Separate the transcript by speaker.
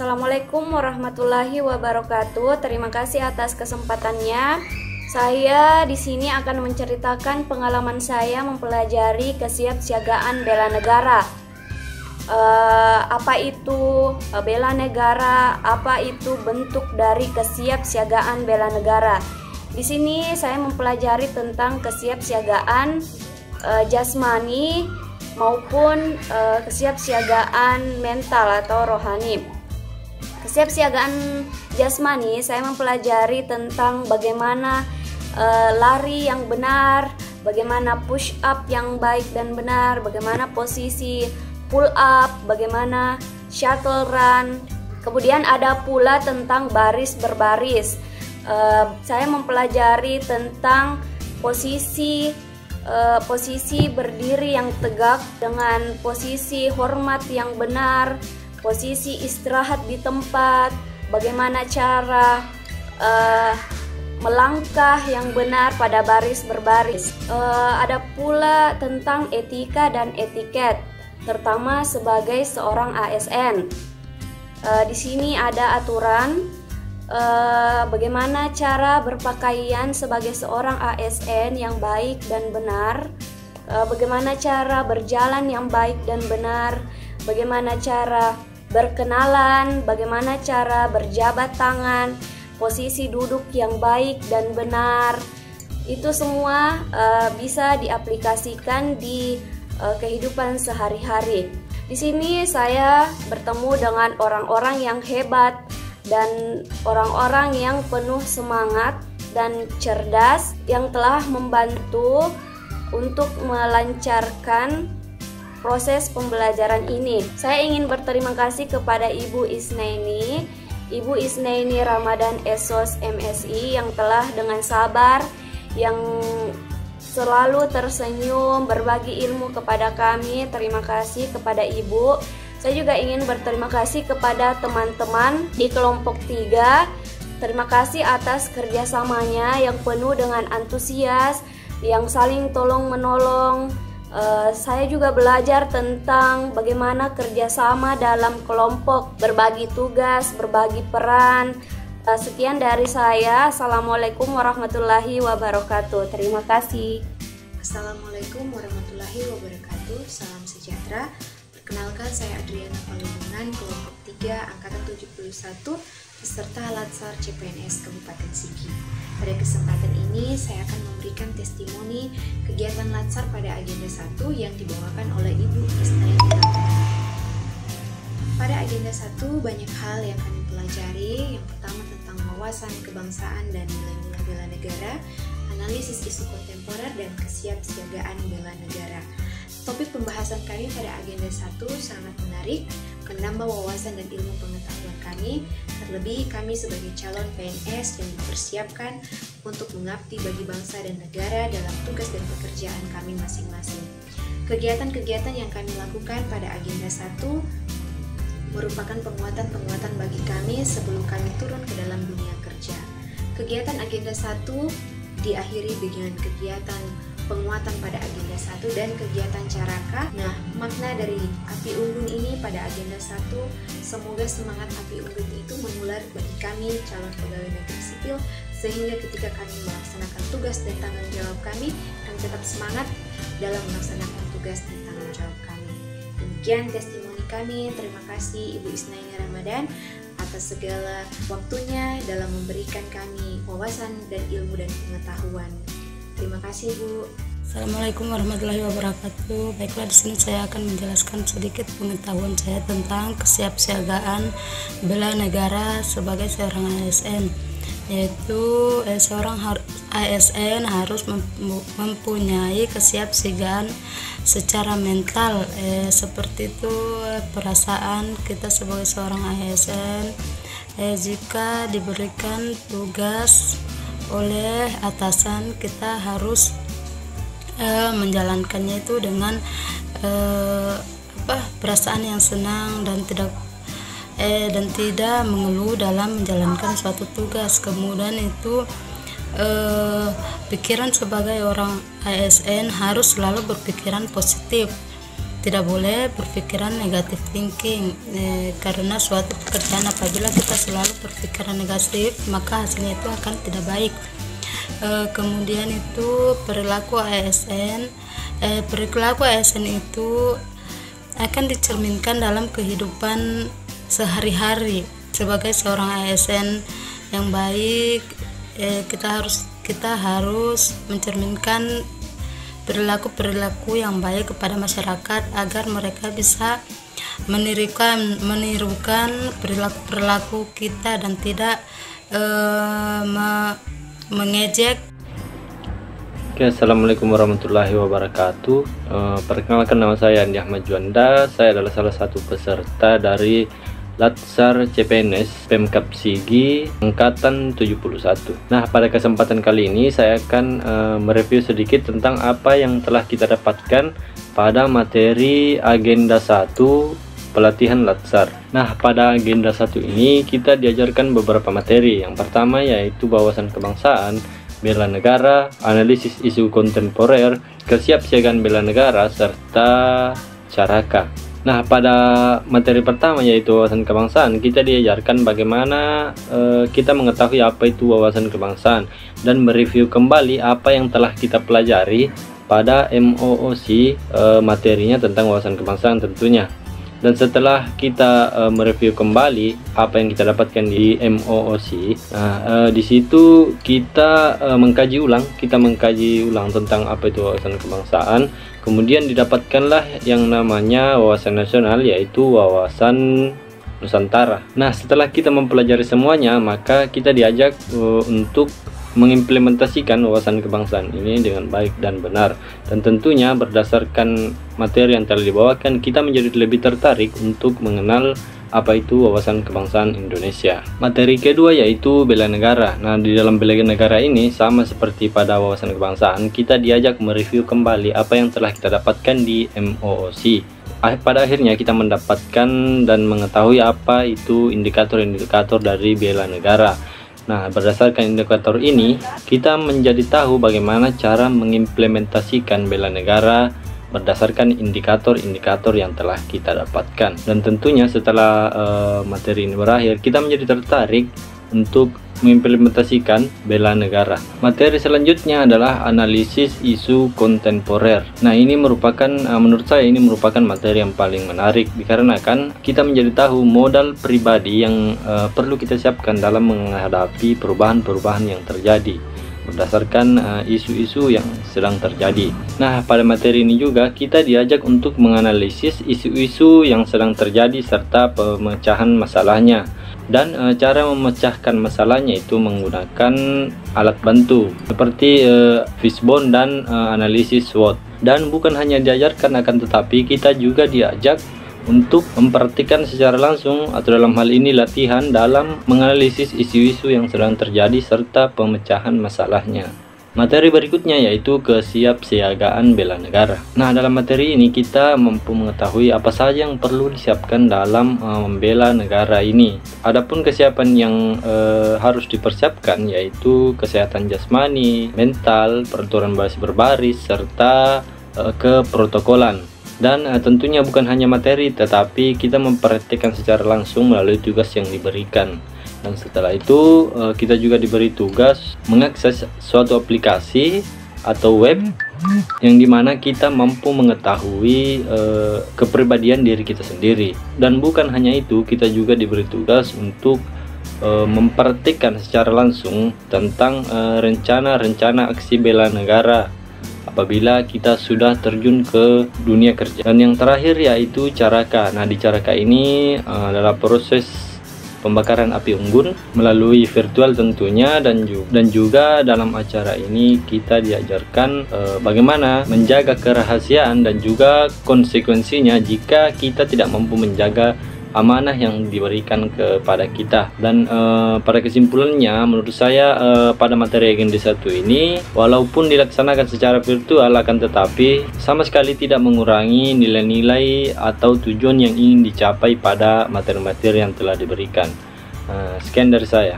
Speaker 1: Assalamualaikum warahmatullahi wabarakatuh. Terima kasih atas kesempatannya. Saya di sini akan menceritakan pengalaman saya mempelajari kesiapsiagaan bela negara. Apa itu bela negara? Apa itu bentuk dari kesiapsiagaan bela negara? Di sini saya mempelajari tentang kesiapsiagaan jasmani maupun kesiapsiagaan mental atau rohani. Kesiapsiagaan jasmani saya mempelajari tentang bagaimana lari yang benar, bagaimana push up yang baik dan benar, bagaimana posisi pull up, bagaimana shuttle run. Kemudian ada pula tentang baris berbaris. Saya mempelajari tentang posisi berdiri yang tegak dengan posisi hormat yang benar, posisi istirahat di tempat, bagaimana cara melangkah yang benar pada baris berbaris. Ada pula tentang etika dan etiket, terutama sebagai seorang ASN. Di sini ada aturan bagaimana cara berpakaian sebagai seorang ASN yang baik dan benar, bagaimana cara berjalan yang baik dan benar, bagaimana cara berkenalan, bagaimana cara berjabat tangan, posisi duduk yang baik dan benar. Itu semua bisa diaplikasikan di kehidupan sehari-hari. Di sini saya bertemu dengan orang-orang yang hebat dan orang-orang yang penuh semangat dan cerdas yang telah membantu untuk melancarkan proses pembelajaran ini. Saya ingin berterima kasih kepada Ibu Isnaini Ramadan Esos MSI yang telah dengan sabar, yang selalu tersenyum berbagi ilmu kepada kami. Terima kasih kepada Ibu. Saya juga ingin berterima kasih kepada teman-teman di kelompok 3. Terima kasih atas kerjasamanya yang penuh dengan antusias, yang saling tolong-menolong. Saya juga belajar tentang bagaimana kerjasama dalam kelompok, berbagi tugas, berbagi peran. Sekian dari saya. Assalamualaikum warahmatullahi wabarakatuh. Terima kasih.
Speaker 2: Assalamualaikum warahmatullahi wabarakatuh. Salam sejahtera. Perkenalkan, saya Adriana Palungan, kelompok 3, angkatan 71, peserta Latsar CPNS Kabupaten Sigi. Pada kesempatan ini, saya akan memberikan testimoni kegiatan Latsar pada agenda 1 yang dibawakan oleh Ibu Isnaini Ramadan. Pada agenda 1, banyak hal yang kami pelajari. Yang pertama tentang wawasan kebangsaan dan nilai-nilai bela negara, analisis isu kontemporer, dan kesiapsiagaan bela negara. Topik pembahasan kami pada agenda 1 sangat menarik, menambah wawasan dan ilmu pengetahuan kami, terlebih kami sebagai calon PNS yang dipersiapkan untuk mengabdi bagi bangsa dan negara dalam tugas dan pekerjaan kami masing-masing. Kegiatan-kegiatan yang kami lakukan pada agenda 1 merupakan penguatan-penguatan bagi kami sebelum kami turun ke dalam dunia kerja. Kegiatan agenda 1 diakhiri dengan kegiatan penguatan pada agenda 1 dan kegiatan caraka. Nah, makna dari api unggun ini pada agenda 1, semoga semangat api unggun itu menular bagi kami calon pegawai negeri sipil, sehingga ketika kami melaksanakan tugas dan tanggung jawab kami tetap semangat dalam melaksanakan tugas dan tanggung jawab kami. Demikian testimoni kami. Terima kasih Ibu Isnaini Ramadan atas segala waktunya dalam memberikan kami wawasan dan ilmu dan pengetahuan. Terima kasih, Bu.
Speaker 3: Assalamualaikum warahmatullahi wabarakatuh. Baiklah, di sini saya akan menjelaskan sedikit pengetahuan saya tentang kesiapsiagaan bela negara sebagai seorang ASN. Yaitu seorang ASN harus mempunyai kesiapsiagaan secara mental, seperti itu perasaan kita sebagai seorang ASN jika diberikan tugas oleh atasan, kita harus menjalankannya itu dengan perasaan yang senang dan tidak mengeluh dalam menjalankan suatu tugas. Kemudian itu pikiran sebagai orang ASN harus selalu berpikiran positif, tidak boleh berpikiran negatif thinking, karena suatu pekerjaan apabila kita selalu berpikiran negatif maka hasilnya itu akan tidak baik. Kemudian itu perilaku ASN. Perilaku ASN itu akan dicerminkan dalam kehidupan sehari-hari. Sebagai seorang ASN yang baik, kita harus mencerminkan perilaku yang baik kepada masyarakat agar mereka bisa menirukan perilaku kita dan tidak mengejek.
Speaker 4: Oke, assalamualaikum warahmatullahi wabarakatuh. Perkenalkan, nama saya Andi Ahmad Juanda. Saya adalah salah satu peserta dari Latsar CPNS Pemkab Sigi Angkatan 71. Nah, pada kesempatan kali ini saya akan mereview sedikit tentang apa yang telah kita dapatkan pada materi agenda 1 pelatihan Latsar. Nah, pada agenda 1 ini kita diajarkan beberapa materi. Yang pertama yaitu wawasan kebangsaan, bela negara, analisis isu kontemporer, kesiapsiagaan bela negara, serta caraka. Nah, pada materi pertama yaitu wawasan kebangsaan, kita diajarkan bagaimana kita mengetahui apa itu wawasan kebangsaan dan mereview kembali apa yang telah kita pelajari pada MOOC, materinya tentang wawasan kebangsaan tentunya. Dan setelah kita mereview kembali apa yang kita dapatkan di MOOC, di situ kita mengkaji ulang tentang apa itu wawasan kebangsaan. Kemudian didapatkanlah yang namanya wawasan nasional, yaitu wawasan Nusantara. Nah, setelah kita mempelajari semuanya, maka kita diajak untuk mengimplementasikan wawasan kebangsaan ini dengan baik dan benar. Dan tentunya berdasarkan materi yang telah dibawakan, kita menjadi lebih tertarik untuk mengenal apa itu wawasan kebangsaan Indonesia. Materi kedua yaitu bela negara. Nah, di dalam bela negara ini sama seperti pada wawasan kebangsaan, kita diajak mereview kembali apa yang telah kita dapatkan di MOOC. Pada akhirnya kita mendapatkan dan mengetahui apa itu indikator-indikator dari bela negara. Nah, berdasarkan indikator ini, kita menjadi tahu bagaimana cara mengimplementasikan bela negara berdasarkan indikator-indikator yang telah kita dapatkan. Dan tentunya setelah materi ini berakhir, kita menjadi tertarik untuk mengimplementasikan bela negara. Materi selanjutnya adalah analisis isu kontemporer. Nah, ini merupakan menurut saya ini merupakan materi yang paling menarik, dikarenakan kita menjadi tahu modal pribadi yang perlu kita siapkan dalam menghadapi perubahan-perubahan yang terjadi berdasarkan isu-isu yang sedang terjadi. Nah, pada materi ini juga kita diajak untuk menganalisis isu-isu yang sedang terjadi serta pemecahan masalahnya. Dan cara memecahkan masalahnya itu menggunakan alat bantu seperti fishbone dan analisis SWOT. Dan bukan hanya diajarkan, akan tetapi kita juga diajak untuk memperhatikan secara langsung, atau dalam hal ini latihan dalam menganalisis isu-isu yang sedang terjadi serta pemecahan masalahnya. Materi berikutnya yaitu kesiapsiagaan bela negara. Nah, dalam materi ini kita mampu mengetahui apa saja yang perlu disiapkan dalam membela negara ini. Adapun kesiapan yang harus dipersiapkan yaitu kesehatan jasmani, mental, peraturan basis berbaris, serta keprotokolan. Dan tentunya bukan hanya materi, tetapi kita memperhatikan secara langsung melalui tugas yang diberikan. Dan setelah itu kita juga diberi tugas mengakses suatu aplikasi atau web yang dimana kita mampu mengetahui kepribadian diri kita sendiri. Dan bukan hanya itu, kita juga diberi tugas untuk memperhatikan secara langsung tentang rencana-rencana aksi bela negara apabila kita sudah terjun ke dunia kerja. Dan yang terakhir yaitu caraka. Nah, di caraka ini adalah proses pembakaran api unggun melalui virtual tentunya, dan juga dalam acara ini kita diajarkan bagaimana menjaga kerahasiaan dan juga konsekuensinya jika kita tidak mampu menjaga amanah yang diberikan kepada kita. Dan pada kesimpulannya, menurut saya pada materi agenda 1 ini walaupun dilaksanakan secara virtual, akan tetapi sama sekali tidak mengurangi nilai-nilai atau tujuan yang ingin dicapai pada materi-materi yang telah diberikan. Sekian dari saya.